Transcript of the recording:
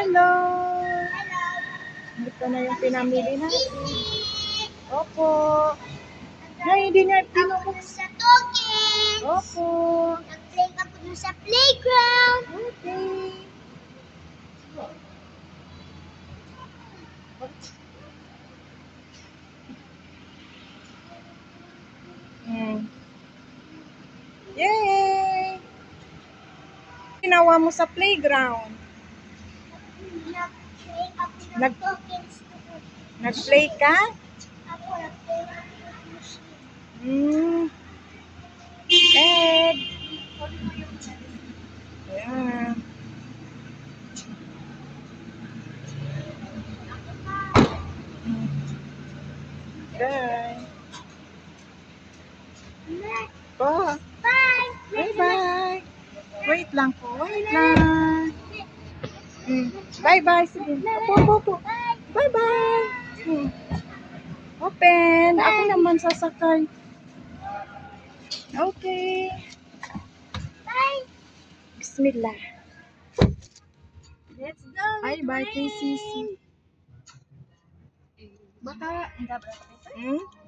Hello! Ito na yung pinamili natin. Opo. Ay, hindi niya Sa token. Opo. Nag-play ako dun sa playground. Okay. Yay! Ginawa mo sa playground. Nag-play ako ng Nag- tokens. Nag-play ka? Ako nag-play ako ng machine. Egg. Ayan. Bye. Po. Bye! Bye-bye. Wait lang po. Wait lang. Bye-bye. Sige. Opo. Bye-bye. Open. Ako naman sasakay. Okay. Bye! Bismillah. Let's go! Bye-bye, KCC. Baka, hindi ba? Hmm?